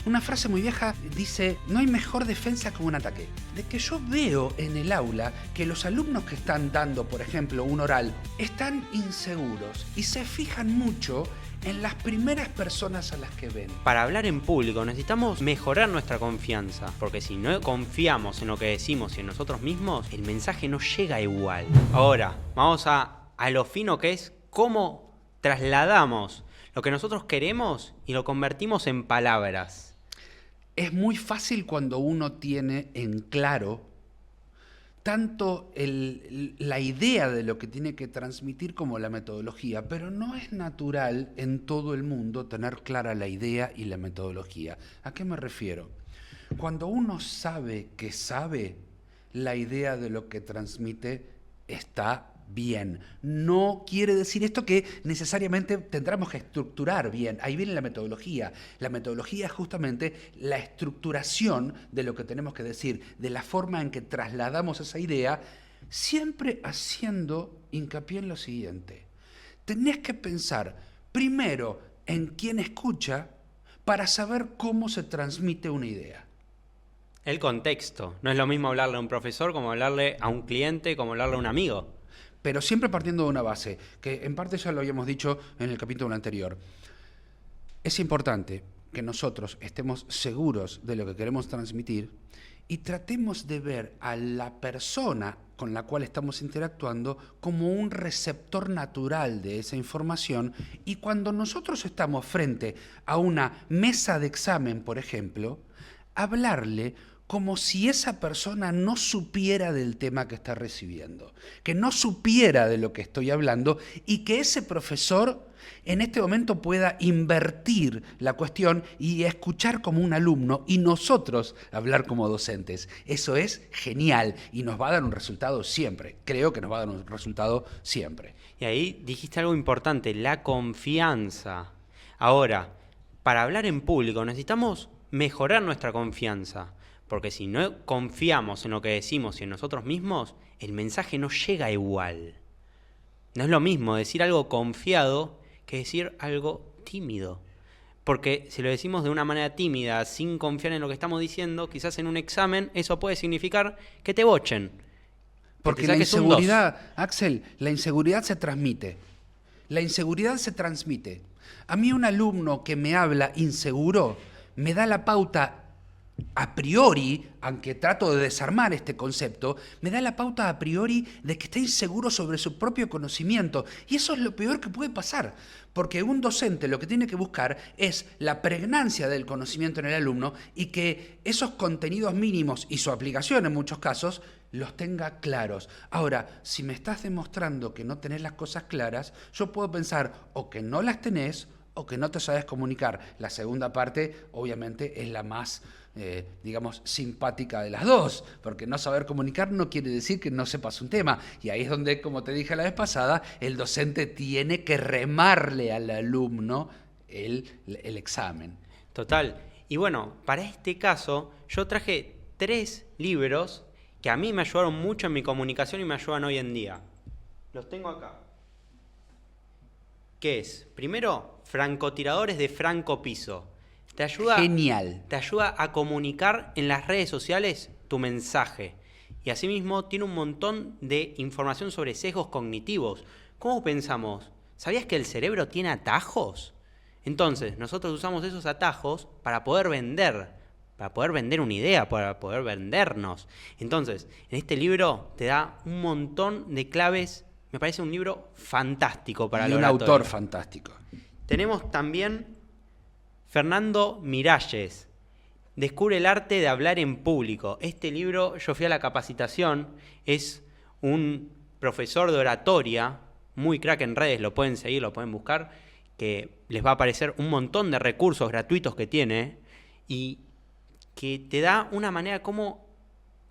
Una frase muy vieja dice, no hay mejor defensa que un ataque. De que yo veo en el aula que los alumnos que están dando, por ejemplo, un oral, están inseguros y se fijan mucho en las primeras personas a las que ven. Para hablar en público necesitamos mejorar nuestra confianza, porque si no confiamos en lo que decimos y en nosotros mismos, el mensaje no llega igual. Ahora, vamos a lo fino que es cómo trasladamos lo que nosotros queremos y lo convertimos en palabras. Es muy fácil cuando uno tiene en claro tanto la idea de lo que tiene que transmitir como la metodología, pero no es natural en todo el mundo tener clara la idea y la metodología. ¿A qué me refiero? Cuando uno sabe que sabe, la idea de lo que transmite está bien. No quiere decir esto que necesariamente tendremos que estructurar bien. Ahí viene la metodología. La metodología es justamente la estructuración de lo que tenemos que decir, de la forma en que trasladamos esa idea, siempre haciendo hincapié en lo siguiente. Tenés que pensar primero en quién escucha para saber cómo se transmite una idea. El contexto. No es lo mismo hablarle a un profesor como hablarle a un cliente, como hablarle a un amigo. Pero siempre partiendo de una base, que en parte ya lo habíamos dicho en el capítulo anterior. Es importante que nosotros estemos seguros de lo que queremos transmitir y tratemos de ver a la persona con la cual estamos interactuando como un receptor natural de esa información, y cuando nosotros estamos frente a una mesa de examen, por ejemplo, hablarle como si esa persona no supiera del tema que está recibiendo, que no supiera de lo que estoy hablando, y que ese profesor en este momento pueda invertir la cuestión y escuchar como un alumno y nosotros hablar como docentes. Eso es genial y nos va a dar un resultado siempre. Creo que nos va a dar un resultado siempre. Y ahí dijiste algo importante, la confianza. Ahora, para hablar en público necesitamos mejorar nuestra confianza. Porque si no confiamos en lo que decimos y en nosotros mismos, el mensaje no llega igual. No es lo mismo decir algo confiado que decir algo tímido. Porque si lo decimos de una manera tímida, sin confiar en lo que estamos diciendo, quizás en un examen eso puede significar que te bochen. Porque la inseguridad, Axel, la inseguridad se transmite. La inseguridad se transmite. A mí un alumno que me habla inseguro me da la pauta a priori, aunque trato de desarmar este concepto, me da la pauta a priori de que está inseguro sobre su propio conocimiento. Y eso es lo peor que puede pasar, porque un docente lo que tiene que buscar es la pregnancia del conocimiento en el alumno y que esos contenidos mínimos y su aplicación en muchos casos los tenga claros. Ahora, si me estás demostrando que no tenés las cosas claras, yo puedo pensar o que no las tenés o que no te sabes comunicar. La segunda parte, obviamente, es la más digamos, simpática de las dos, porque no saber comunicar no quiere decir que no sepas un tema, y ahí es donde, como te dije la vez pasada, el docente tiene que remarle al alumno el examen. Total. Y bueno, para este caso, yo traje 3 libros que a mí me ayudaron mucho en mi comunicación y me ayudan hoy en día. Los tengo acá. ¿Qué es? Primero, Francotiradores de Franco Piso. Te ayuda, genial. Te ayuda a comunicar en las redes sociales tu mensaje. Y asimismo tiene un montón de información sobre sesgos cognitivos. ¿Cómo pensamos? ¿Sabías que el cerebro tiene atajos? Entonces, nosotros usamos esos atajos para poder vender una idea, para poder vendernos. Entonces, en este libro te da un montón de claves. Me parece un libro fantástico para el oratorio. Y un autor fantástico. Tenemos también Fernando Miralles, Descubre el arte de hablar en público. Este libro, yo fui a la capacitación, es un profesor de oratoria, muy crack en redes, lo pueden seguir, lo pueden buscar, que les va a aparecer un montón de recursos gratuitos que tiene y que te da una manera cómo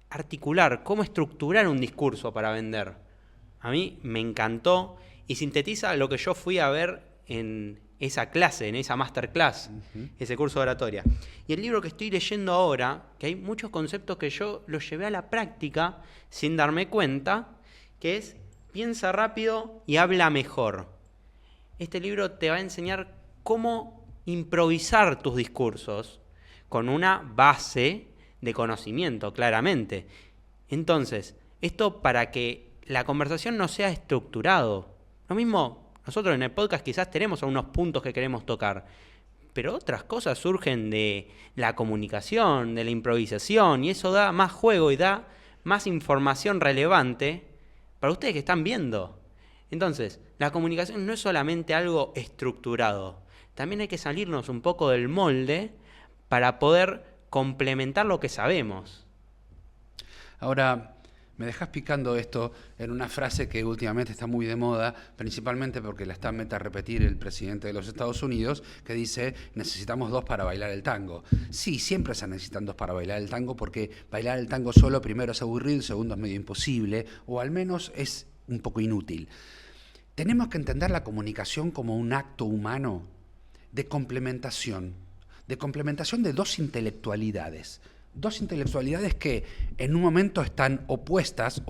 articular, cómo estructurar un discurso para vender. A mí me encantó y sintetiza lo que yo fui a ver en esa clase, en esa masterclass, ese curso de oratoria. Y el libro que estoy leyendo ahora, que hay muchos conceptos que yo los llevé a la práctica sin darme cuenta, que es Piensa rápido y habla mejor. Este libro te va a enseñar cómo improvisar tus discursos, con una base de conocimiento, claramente. Entonces, esto para que la conversación no sea estructurado. Lo mismo, nosotros en el podcast quizás tenemos algunos puntos que queremos tocar, pero otras cosas surgen de la comunicación, de la improvisación, y eso da más juego y da más información relevante para ustedes que están viendo. Entonces, la comunicación no es solamente algo estructurado. También hay que salirnos un poco del molde para poder complementar lo que sabemos. Ahora, me dejas picando esto en una frase que últimamente está muy de moda, principalmente porque la está meta a repetir el presidente de los Estados Unidos, que dice, necesitamos 2 para bailar el tango. Sí, siempre se necesitan 2 para bailar el tango, porque bailar el tango solo, primero es aburrido, segundo es medio imposible, o al menos es un poco inútil. Tenemos que entender la comunicación como un acto humano de complementación de 2 intelectualidades. 2 intelectualidades que en un momento están opuestas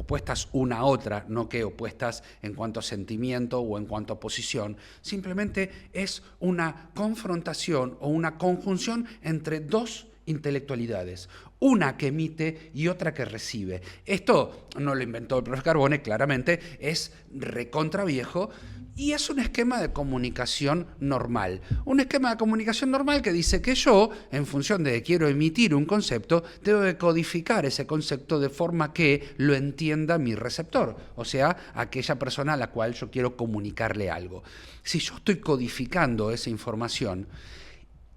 una a otra, no que opuestas en cuanto a sentimiento o en cuanto a posición, simplemente es una confrontación o una conjunción entre 2 intelectualidades, una que emite y otra que recibe. Esto no lo inventó el profesor Carbone, claramente, es recontra viejo, y es un esquema de comunicación normal. Un esquema de comunicación normal que dice que yo, en función de que quiero emitir un concepto, tengo que codificar ese concepto de forma que lo entienda mi receptor, o sea, aquella persona a la cual yo quiero comunicarle algo. Si yo estoy codificando esa información,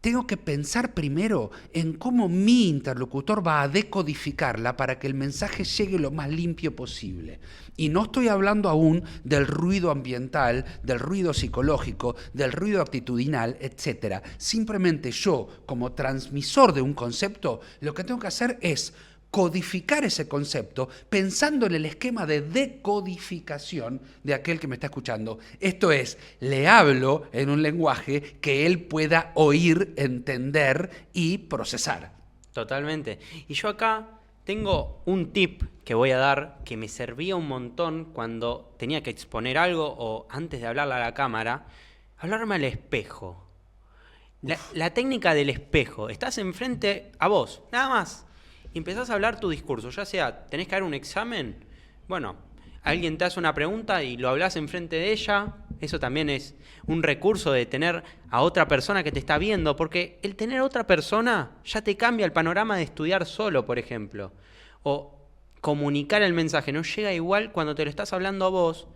tengo que pensar primero en cómo mi interlocutor va a decodificarla para que el mensaje llegue lo más limpio posible. Y no estoy hablando aún del ruido ambiental, del ruido psicológico, del ruido actitudinal, etc. Simplemente yo, como transmisor de un concepto, lo que tengo que hacer es codificar ese concepto pensando en el esquema de decodificación de aquel que me está escuchando. Esto es, le hablo en un lenguaje que él pueda oír, entender y procesar. Totalmente. Y yo acá tengo un tip que voy a dar que me servía un montón cuando tenía que exponer algo o antes de hablarle a la cámara, hablarme al espejo. La técnica del espejo. Estás enfrente a vos, nada más. Y empezás a hablar tu discurso, ya sea, tenés que dar un examen, bueno, alguien te hace una pregunta y lo hablas enfrente de ella, eso también es un recurso de tener a otra persona que te está viendo, porque el tener a otra persona ya te cambia el panorama de estudiar solo, por ejemplo, o comunicar el mensaje, no llega igual cuando te lo estás hablando a vos,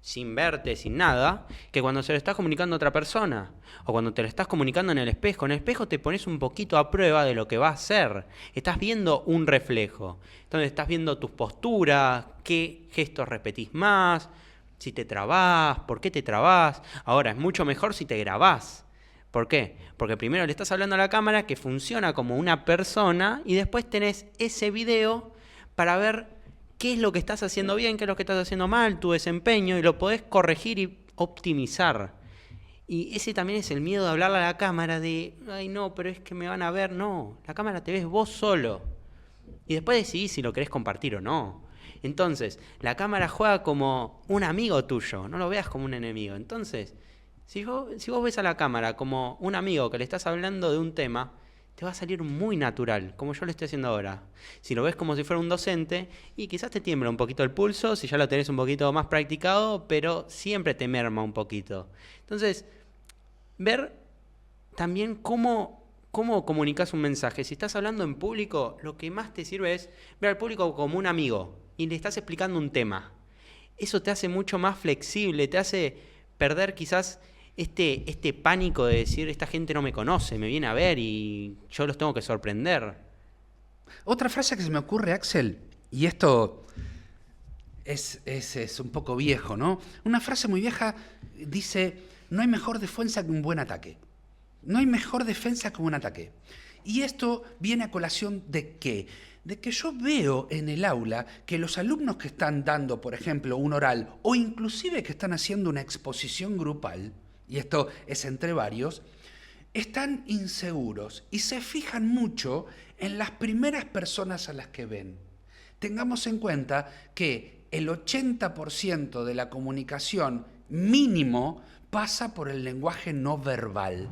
sin verte, sin nada, que cuando se lo estás comunicando a otra persona, o cuando te lo estás comunicando en el espejo. En el espejo te pones un poquito a prueba de lo que va a ser. Estás viendo un reflejo. Entonces estás viendo tus posturas, qué gestos repetís más, si te trabás, por qué te trabás. Ahora, es mucho mejor si te grabás. ¿Por qué? Porque primero le estás hablando a la cámara que funciona como una persona y después tenés ese video para ver qué es lo que estás haciendo bien, qué es lo que estás haciendo mal, tu desempeño, y lo podés corregir y optimizar. Y ese también es el miedo de hablarle a la cámara de, ay no, pero es que me van a ver. No, la cámara te ves vos solo. Y después decidís si lo querés compartir o no. Entonces, la cámara juega como un amigo tuyo, no lo veas como un enemigo. Entonces, si vos ves a la cámara como un amigo que le estás hablando de un tema, te va a salir muy natural, como yo lo estoy haciendo ahora. Si lo ves como si fuera un docente, y quizás te tiembla un poquito el pulso, si ya lo tenés un poquito más practicado, pero siempre te merma un poquito. Entonces, ver también cómo comunicas un mensaje. Si estás hablando en público, lo que más te sirve es ver al público como un amigo, y le estás explicando un tema. Eso te hace mucho más flexible, te hace perder quizás este pánico de decir, esta gente no me conoce, me viene a ver y yo los tengo que sorprender. Otra frase que se me ocurre, Axel, y esto es un poco viejo, ¿no? Una frase muy vieja dice, no hay mejor defensa que un buen ataque. No hay mejor defensa que un ataque. Y esto viene a colación de ¿qué? De que yo veo en el aula que los alumnos que están dando, por ejemplo, un oral o inclusive que están haciendo una exposición grupal, y esto es entre varios, están inseguros y se fijan mucho en las primeras personas a las que ven. Tengamos en cuenta que el 80% de la comunicación mínimo pasa por el lenguaje no verbal.